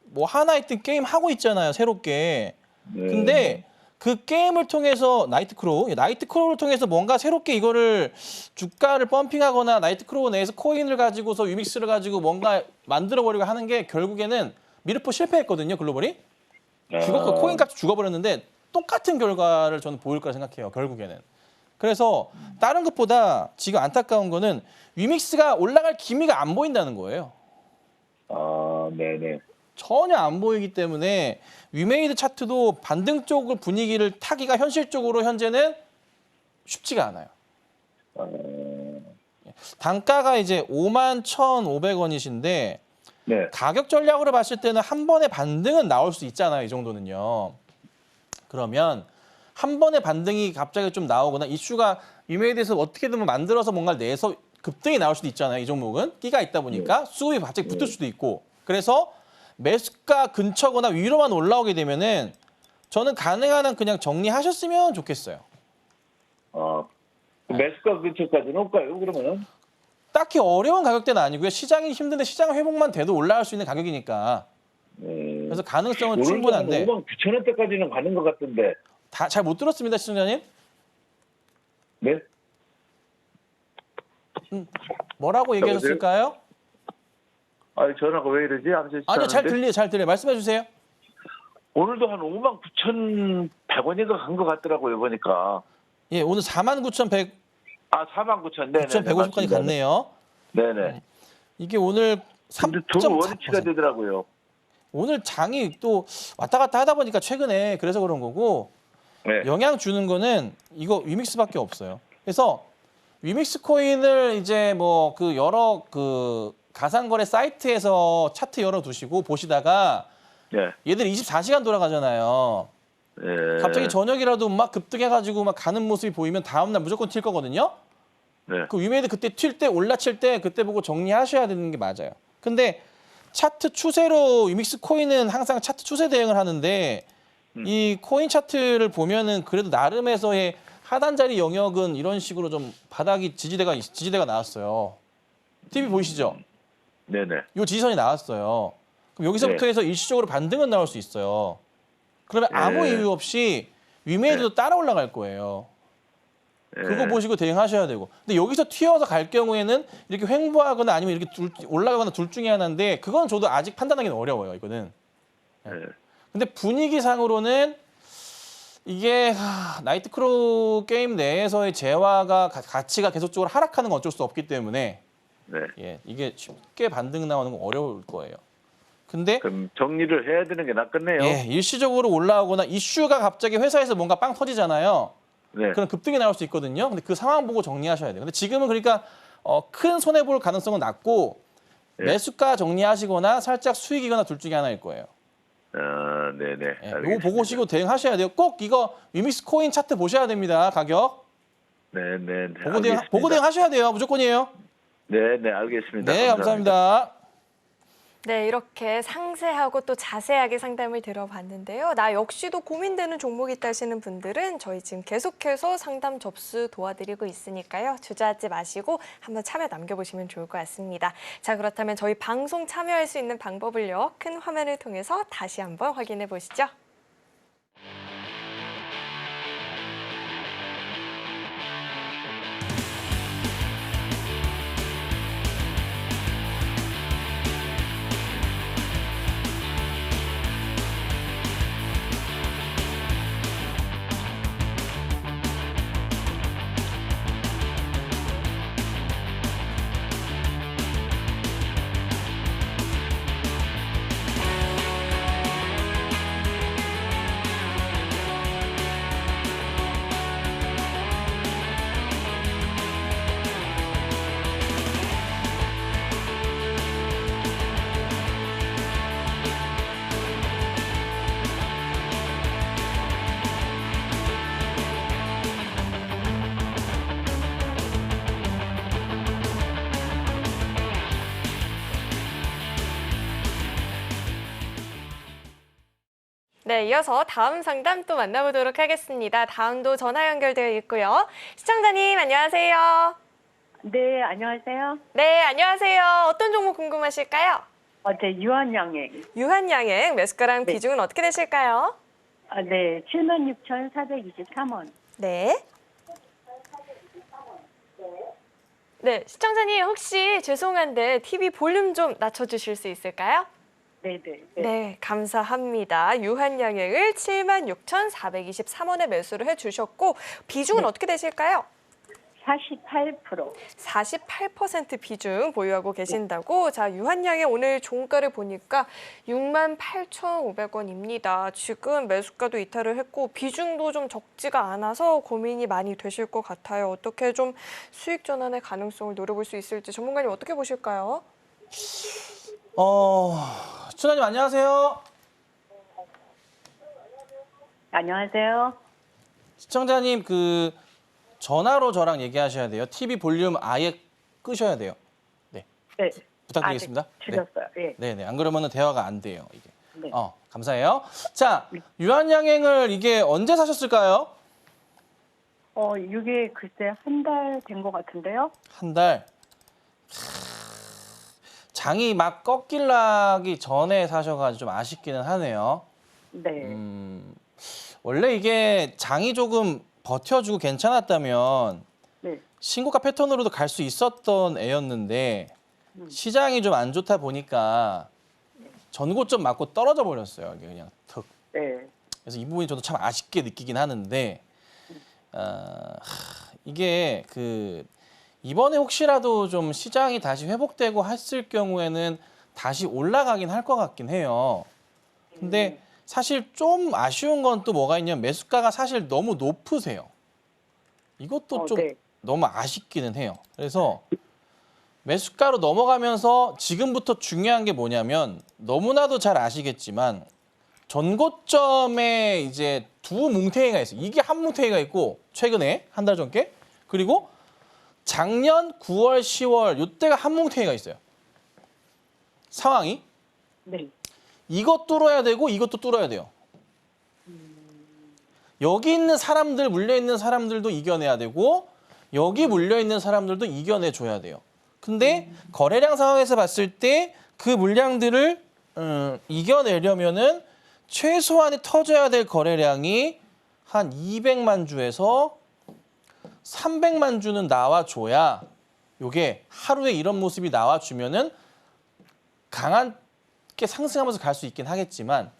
뭐 하나 했던 게임 하고 있잖아요, 새롭게. 네. 근데 그 게임을 통해서 나이트크로우를 통해서 뭔가 새롭게 이거를 주가를 펌핑하거나 나이트크로우 내에서 코인을 가지고서 위믹스를 가지고 뭔가 만들어버리고 하는 게 결국에는 미르포 실패했거든요, 글로벌이. 죽었고 코인 값이 죽어버렸는데 똑같은 결과를 저는 보일 거라 생각해요, 결국에는. 그래서 다른 것보다 지금 안타까운 거는 위믹스가 올라갈 기미가 안 보인다는 거예요. 네네. 전혀 안 보이기 때문에 위메이드 차트도 반등 쪽을 분위기를 타기가 현실적으로 현재는 쉽지가 않아요. 단가가 이제 51,500원이신데 네. 가격 전략으로 봤을 때는 한 번에 반등은 나올 수 있잖아요. 이 정도는요. 그러면 한 번에 반등이 갑자기 좀 나오거나 이슈가 위메이드에서 어떻게든 만들어서 뭔가를 내서 급등이 나올 수도 있잖아요. 이 종목은 끼가 있다 보니까 수급이 갑자기 붙을 수도 있고. 그래서 매수가 근처거나 위로만 올라오게 되면은 저는 가능한 한 그냥 정리하셨으면 좋겠어요. 매수가 근처까지는 올까요? 그러면은? 딱히 어려운 가격대는 아니고요. 시장이 힘든데 시장 회복만 돼도 올라갈 수 있는 가격이니까. 그래서 가능성은 충분한데. 5만 9천 원대까지는 가는 것 같은데. 다 잘 못 들었습니다, 시청자님. 네? 뭐라고 얘기하셨을까요? 전화가 왜 이러지? 아니요, 잘 들려요. 말씀해 주세요. 오늘도 한 5만 9천 100원인가 간 것 같더라고요, 보니까. 예, 오늘 49,100, 4만 9천. 네네. 9,150까지 갔네요. 네네. 이게 오늘 근데 돈 원위치가 3.4%. 되더라고요. 오늘 장이 또 왔다 갔다 하다 보니까 최근에 그래서 그런 거고 네. 영향 주는 거는 이거 위믹스밖에 없어요. 그래서 위믹스 코인을 이제 뭐 그 여러 그 가상거래 사이트에서 차트 열어두시고 보시다가 네. 얘들 24시간 돌아가잖아요. 네. 갑자기 저녁이라도 막 급등해가지고 막 가는 모습이 보이면 다음날 무조건 튈 거거든요. 네. 그 위메이드 그때 튈 때 올라칠 때 그때 보고 정리하셔야 되는 게 맞아요. 근데 차트 추세로 위믹스 코인은 항상 차트 추세 대응을 하는데 이 코인 차트를 보면은 그래도 나름에서의 하단자리 영역은 이런 식으로 좀 바닥이 지지대가 나왔어요. TV 보이시죠? 네네. 요 지지선이 나왔어요. 그럼 여기서부터 네. 해서 일시적으로 반등은 나올 수 있어요. 그러면 아무 네. 이유 없이 위메이드도 따라 올라갈 거예요. 그거 보시고 대응하셔야 되고. 근데 여기서 튀어서 갈 경우에는 이렇게 횡보하거나 아니면 이렇게 올라가거나 둘 중에 하나인데 그건 저도 아직 판단하기는 어려워요, 이거는. 네. 근데 분위기상으로는 이게 나이트크루 게임 내에서의 재화가 가치가 계속적으로 하락하는 건 어쩔 수 없기 때문에 네. 예, 이게 쉽게 반등 나오는 건 어려울 거예요. 근데 그럼 정리를 해야 되는 게 낫겠네요. 예, 일시적으로 올라오거나 이슈가 갑자기 회사에서 뭔가 빵 터지잖아요. 네. 그런 급등이 나올 수 있거든요. 근데 그 상황 보고 정리하셔야 돼요. 근데 지금은 그러니까 큰 손해 볼 가능성은 낮고 예. 매수가 정리하시거나 살짝 수익이거나 둘 중에 하나일 거예요. 네네. 예, 이거 보시고 대응하셔야 돼요. 꼭 이거 위믹스 코인 차트 보셔야 됩니다. 가격. 네네. 보고 대응하셔야 돼요. 무조건이에요. 네네, 알겠습니다. 네, 감사합니다. 네, 이렇게 상세하고 또 자세하게 상담을 들어봤는데요. 나 역시도 고민되는 종목이 있다 하시는 분들은 저희 지금 계속해서 상담 접수 도와드리고 있으니까요. 주저하지 마시고 한번 참여 남겨보시면 좋을 것 같습니다. 자, 그렇다면 저희 방송 참여할 수 있는 방법을요. 큰 화면을 통해서 다시 한번 확인해 보시죠. 네, 이어서 다음 상담 또 만나보도록 하겠습니다. 다음도 전화 연결되어 있고요. 시청자님, 안녕하세요. 네, 안녕하세요. 네, 안녕하세요. 어떤 종목 궁금하실까요? 네, 유한양행. 유한양행 매수가랑 네. 비중은 어떻게 되실까요? 네, 76,423원. 네. 네, 시청자님 혹시 죄송한데 TV 볼륨 좀 낮춰주실 수 있을까요? 네네. 네, 감사합니다. 유한양행을 76,423원에 매수를 해주셨고 비중은 어떻게 되실까요? 48%. 48% 비중 보유하고 계신다고. 자, 유한양행 오늘 종가를 보니까 68,500원입니다. 지금 매수가도 이탈을 했고 비중도 좀 적지가 않아서 고민이 많이 되실 것 같아요. 어떻게 좀 수익 전환의 가능성을 노려볼 수 있을지 전문가님 어떻게 보실까요? 시청자님 안녕하세요. 안녕하세요. 시청자님 그 전화로 저랑 얘기하셔야 돼요. TV 볼륨 아예 끄셔야 돼요. 네. 네. 부탁드리겠습니다. 네, 드렸어요. 예. 네, 네. 안 그러면은 대화가 안 돼요, 이게. 네. 감사해요. 자, 유한양행을 이게 언제 사셨을까요? 이게 글쎄 한 달 된 것 같은데요. 한 달. 장이 막 꺾일라기 전에 사셔가지고 좀 아쉽기는 하네요. 네. 원래 이게 장이 조금 버텨주고 괜찮았다면 네. 신고가 패턴으로도 갈 수 있었던 애였는데 시장이 좀 안 좋다 보니까 전고점 맞고 떨어져 버렸어요. 이게 그냥 턱. 네. 그래서 이 부분이 저도 참 아쉽게 느끼긴 하는데 이게 이번에 혹시라도 좀 시장이 다시 회복되고 했을 경우에는 다시 올라가긴 할 것 같긴 해요. 근데 사실 좀 아쉬운 건 또 뭐가 있냐면 매수가가 사실 너무 높으세요. 이것도 좀 네. 너무 아쉽기는 해요. 그래서 매수가로 넘어가면서 지금부터 중요한 게 뭐냐면 너무나도 잘 아시겠지만 전고점에 이제 두 뭉탱이가 있어요. 이게 한 뭉탱이가 있고 최근에 한 달 전께 그리고 작년 9월, 10월 이때가 한 뭉탱이가 있어요. 상황이 네. 이것 뚫어야 되고 이것도 뚫어야 돼요. 여기 있는 사람들 물려 있는 사람들도 이겨내야 되고 여기 물려 있는 사람들도 이겨내줘야 돼요. 근데 거래량 상황에서 봤을 때 그 물량들을 이겨내려면은 최소한이 터져야 될 거래량이 한 200만 주에서 300만 주는 나와줘야 요게 하루에 이런 모습이 나와주면은 강하게 상승하면서 갈 수 있긴 하겠지만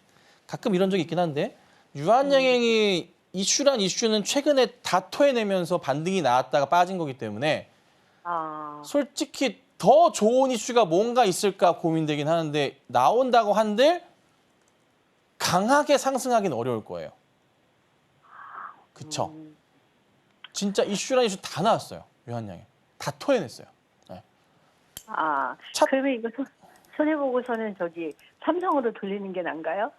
가끔 이런 적이 있긴 한데 유한양행이 이슈란 이슈는 최근에 다 토해내면서 반등이 나왔다가 빠진 거기 때문에 솔직히 더 좋은 이슈가 뭔가 있을까 고민되긴 하는데 나온다고 한들 강하게 상승하기는 어려울 거예요. 그쵸? 진짜 이슈란 이슈 다 나왔어요. 유한양행. 다 토해냈어요. 네. 그러면 이거 손해보고서는 삼성으로 돌리는 게 나은가요?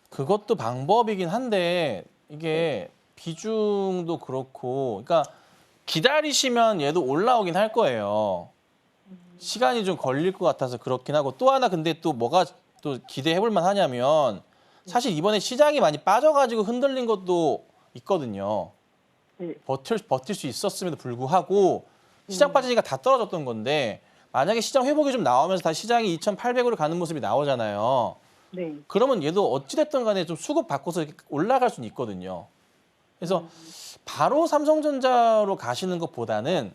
그것도 방법이긴 한데 이게 비중도 그렇고 그러니까 기다리시면 얘도 올라오긴 할 거예요. 시간이 좀 걸릴 것 같아서 그렇긴 하고 또 하나 근데 또 뭐가 또 기대해 볼 만하냐면 사실 이번에 시장이 많이 빠져가지고 흔들린 것도 있거든요. 네. 버틸 수 있었음에도 불구하고 시장 빠지니까 다 떨어졌던 건데 만약에 시장 회복이 좀 나오면서 다시 시장이 2,800으로 가는 모습이 나오잖아요. 네. 그러면 얘도 어찌됐든 간에 좀 수급 바꿔서 이렇게 올라갈 수는 있거든요. 그래서 바로 삼성전자로 가시는 것보다는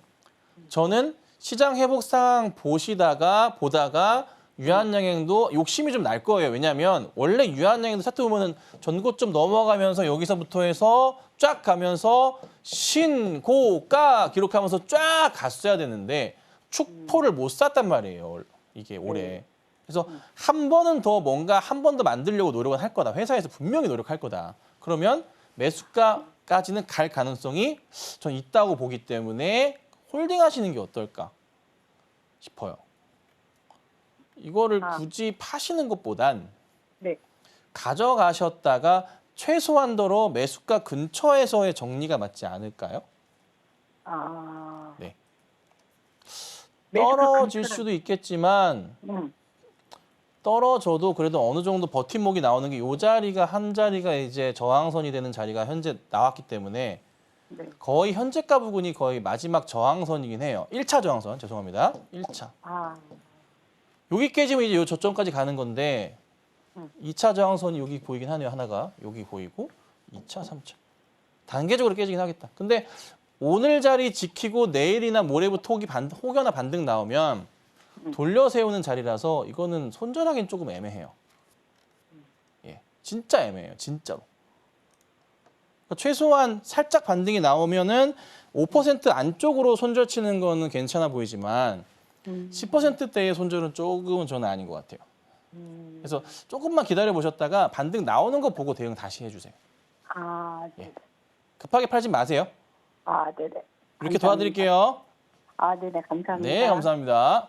저는 시장 회복 상황 보다가 유한양행도 욕심이 좀 날 거예요. 왜냐하면 원래 유한양행도 차트 보면은 전고점 넘어가면서 여기서부터 해서 쫙 가면서 신고가 기록하면서 쫙 갔어야 되는데 축포를 못 쐈단 말이에요. 이게 올해. 그래서 한 번은 더 뭔가 한 번 더 만들려고 노력은 할 거다. 회사에서 분명히 노력할 거다. 그러면 매수가까지는 갈 가능성이 전 있다고 보기 때문에 홀딩하시는 게 어떨까 싶어요. 이거를 굳이 파시는 것보단 네. 가져가셨다가 최소한도로 매수가 근처에서의 정리가 맞지 않을까요? 네. 떨어질 수도 있겠지만 떨어져도 그래도 어느 정도 버팀목이 나오는 게 이 자리가 한 자리가 이제 저항선이 되는 자리가 현재 나왔기 때문에 네. 거의 현재가 부근이 거의 마지막 저항선이긴 해요. 1차 저항선 죄송합니다. 1차. 여기 깨지면 이제 요 저점까지 가는 건데 2차 저항선이 여기 보이긴 하네요. 하나가 여기 보이고 2차, 3차. 단계적으로 깨지긴 하겠다. 근데 오늘 자리 지키고 내일이나 모레부터 혹여나 반등 나오면 돌려 세우는 자리라서 이거는 손절하기는 조금 애매해요. 예, 진짜 애매해요. 진짜로. 그러니까 최소한 살짝 반등이 나오면은 5% 안쪽으로 손절 치는 거는 괜찮아 보이지만 10%대의 손절은 조금은 저는 아닌 것 같아요. 그래서 조금만 기다려 보셨다가 반등 나오는 거 보고 대응 다시 해주세요. 네. 예. 급하게 팔지 마세요. 네네. 이렇게 도와드릴게요. 네네. 감사합니다. 네, 감사합니다.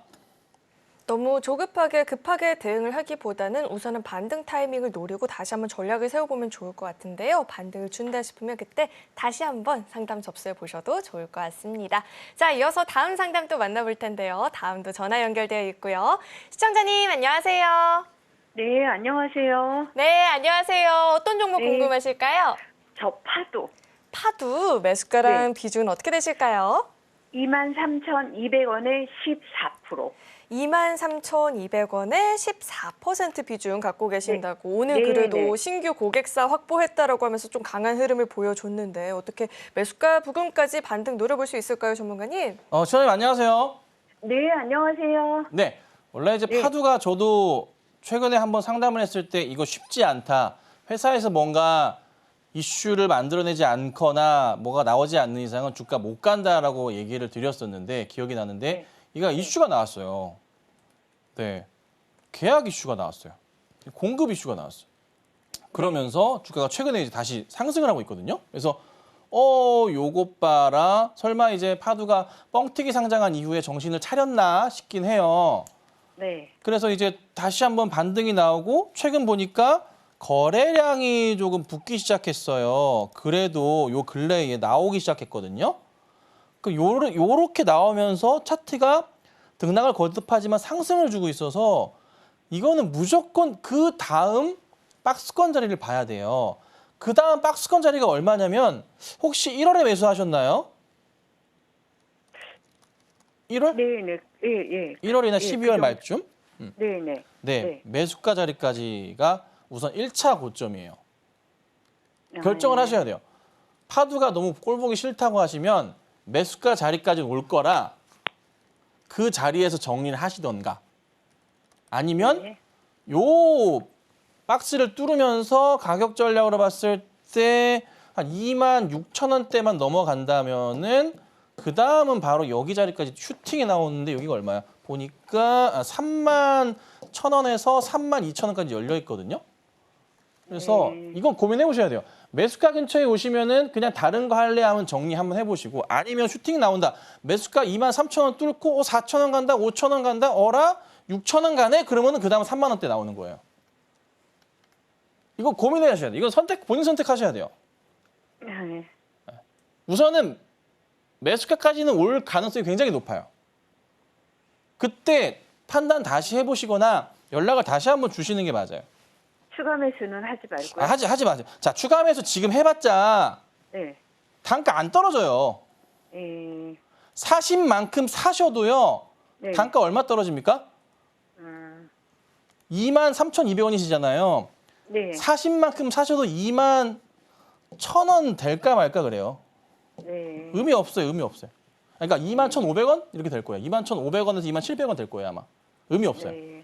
너무 조급하게 급하게 대응을 하기보다는 우선은 반등 타이밍을 노리고 다시 한번 전략을 세워보면 좋을 것 같은데요. 반등을 준다 싶으면 그때 다시 한번 상담 접수해 보셔도 좋을 것 같습니다. 자, 이어서 다음 상담 또 만나볼 텐데요. 다음도 전화 연결되어 있고요. 시청자님 안녕하세요. 네, 안녕하세요. 네, 안녕하세요. 어떤 종목 네. 궁금하실까요? 저 파도 파두 매수가랑 비중은 어떻게 되실까요? 23,200원에 14%. 23,200원에 14% 비중 갖고 계신다고 오늘 네, 그래도 네. 신규 고객사 확보했다라고 하면서 좀 강한 흐름을 보여줬는데 어떻게 매수가 부근까지 반등 노려볼 수 있을까요, 전문가님? 시청자님 안녕하세요. 네, 안녕하세요. 네, 원래 이제 네. 파두가 저도 최근에 한번 상담을 했을 때 이거 쉽지 않다. 회사에서 뭔가 이슈를 만들어내지 않거나 뭐가 나오지 않는 이상은 주가 못 간다라고 얘기를 드렸었는데 기억이 나는데 네. 이거 이슈가 나왔어요. 네, 계약 이슈가 나왔어요. 공급 이슈가 나왔어요. 그러면서 주가가 최근에 이제 다시 상승을 하고 있거든요. 그래서 요것 봐라. 설마 이제 파두가 뻥튀기 상장한 이후에 정신을 차렸나 싶긴 해요. 네. 그래서 이제 다시 한번 반등이 나오고 최근 보니까 거래량이 조금 붙기 시작했어요. 그래도 요 근래에 나오기 시작했거든요. 요렇게 나오면서 차트가 등락을 거듭하지만 상승을 주고 있어서 이거는 무조건 그 다음 박스권 자리를 봐야 돼요. 그 다음 박스권 자리가 얼마냐면 혹시 1월에 매수하셨나요? 1월? 네, 네. 예, 예. 1월이나 예, 12월 그 말쯤? 네, 네. 네, 네. 매수가 자리까지가 우선 1차 고점이에요. 아, 결정을 예. 하셔야 돼요. 파두가 너무 꼴보기 싫다고 하시면 매수가 자리까지 올 거라 그 자리에서 정리를 하시던가 아니면 네. 요 박스를 뚫으면서 가격 전략으로 봤을 때 한 26,000원대만 넘어간다면은 그 다음은 바로 여기 자리까지 슈팅이 나오는데 여기가 얼마야? 보니까 31,000원에서 32,000원까지 열려 있거든요. 그래서 이건 고민해 보셔야 돼요. 매수가 근처에 오시면은 그냥 다른 거 할래 하면 정리 한번 해보시고 아니면 슈팅 나온다. 매수가 23,000원 뚫고 4,000원 간다, 5,000원 간다, 어라 6,000원 가네? 그러면은 그 다음 3만 원대 나오는 거예요. 이거 고민해 하셔야 돼요. 이건 본인 선택하셔야 돼요. 네. 우선은 매수가까지는 올 가능성이 굉장히 높아요. 그때 판단 다시 해보시거나 연락을 다시 한번 주시는 게 맞아요. 추가 매수는 하지 말고요. 하지 마세요. 자, 추가 매수 지금 해봤자 네. 단가 안 떨어져요. 예. 사신 만큼 사셔도요. 네. 단가 얼마 떨어집니까? 23,200원이시잖아요. 네. 사신 만큼 사셔도 21,000원 될까 말까 그래요. 네. 의미 없어요. 의미 없어요. 그러니까 21,500원 이렇게 될 거예요. 21,500원에서 27,000원 될 거예요, 아마. 의미 없어요. 네.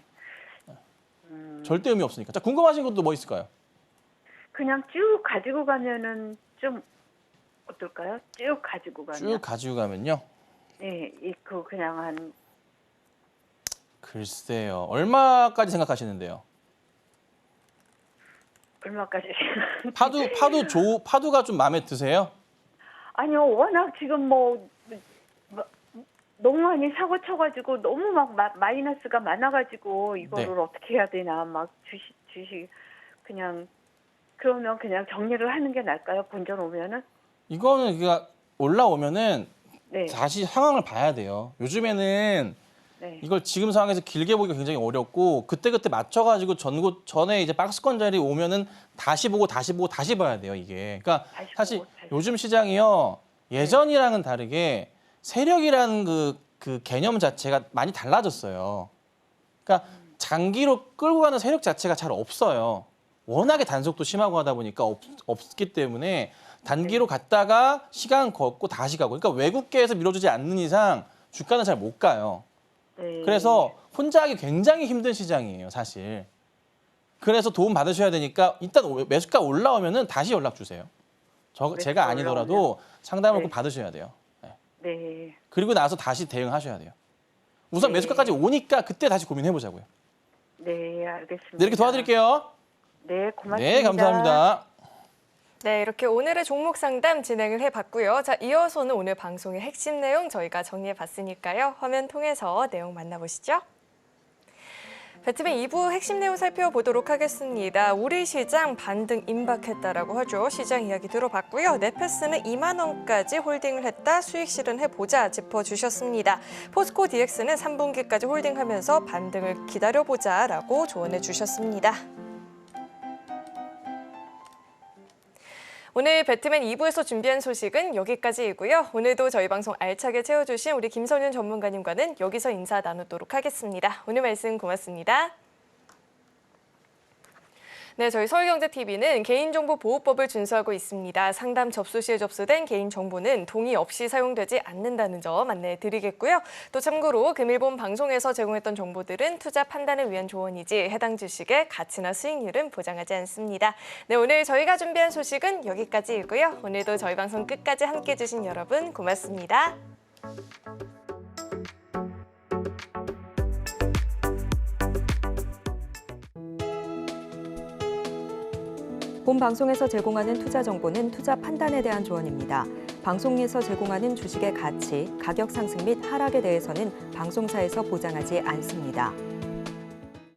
절대 의미 없으니까. 자, 궁금하신 것도 뭐 있을까요? 그냥 쭉 가지고 가면은 좀 어떨까요? 쭉 가지고 가면. 쭉 가지고 가면요. 네, 그 그냥 한 글쎄요. 얼마까지 생각하시는데요? 얼마까지? 파두가 좀 마음에 드세요? 아니요, 워낙 지금 너무 많이 사고 쳐가지고 너무 막 마이너스가 많아가지고 이거를 네. 어떻게 해야 되나 막 주식 그냥 그러면 그냥 정리를 하는 게 나을까요? 본전 오면은? 이거는 그러니까 올라오면은 네, 다시 상황을 봐야 돼요. 요즘에는 네, 이걸 지금 상황에서 길게 보기가 굉장히 어렵고 그때그때 맞춰가지고 전에 이제 박스권 자리 오면은 다시 보고 다시 봐야 돼요, 이게. 그러니까 다시 사실 보고, 다시 요즘 시장이요. 예전이랑은 다르게 세력이라는 그 개념 자체가 많이 달라졌어요. 그러니까 장기로 끌고 가는 세력 자체가 잘 없어요. 워낙에 단속도 심하고 하다 보니까 없기 때문에 단기로 갔다가 시간 걷고 다시 가고. 그러니까 외국계에서 밀어주지 않는 이상 주가는 잘 못 가요. 네. 그래서 혼자 하기 굉장히 힘든 시장이에요, 사실. 그래서 도움 받으셔야 되니까 일단 매수가 올라오면은 다시 연락 주세요. 제가 아니더라도 상담을 네. 꼭 받으셔야 돼요. 네. 네, 그리고 나서 다시 대응하셔야 돼요. 우선 네. 매수가까지 오니까 그때 다시 고민해 보자고요. 네, 알겠습니다. 네, 이렇게 도와드릴게요. 네, 고맙습니다. 네, 감사합니다. 네, 이렇게 오늘의 종목 상담 진행을 해봤고요. 자, 이어서는 오늘 방송의 핵심 내용 저희가 정리해봤으니까요. 화면 통해서 내용 만나보시죠. 배트맨 2부 핵심 내용 살펴보도록 하겠습니다. 우리 시장 반등 임박했다라고 하죠. 시장 이야기 들어봤고요. 네페스는 2만 원까지 홀딩을 했다. 수익 실현해보자 짚어주셨습니다. 포스코 DX는 3분기까지 홀딩하면서 반등을 기다려보자라고 조언해 주셨습니다. 오늘 배트맨 2부에서 준비한 소식은 여기까지이고요. 오늘도 저희 방송 알차게 채워주신 우리 김선윤 전문가님과는 여기서 인사 나누도록 하겠습니다. 오늘 말씀 고맙습니다. 네, 저희 서울경제TV는 개인정보보호법을 준수하고 있습니다. 상담 접수 시에 접수된 개인정보는 동의 없이 사용되지 않는다는 점 안내해드리겠고요. 또 참고로 금일본 방송에서 제공했던 정보들은 투자 판단을 위한 조언이지 해당 주식의 가치나 수익률은 보장하지 않습니다. 네, 오늘 저희가 준비한 소식은 여기까지이고요. 오늘도 저희 방송 끝까지 함께해 주신 여러분 고맙습니다. 본 방송에서 제공하는 투자 정보는 투자 판단에 대한 조언입니다. 방송에서 제공하는 주식의 가치, 가격 상승 및 하락에 대해서는 방송사에서 보장하지 않습니다.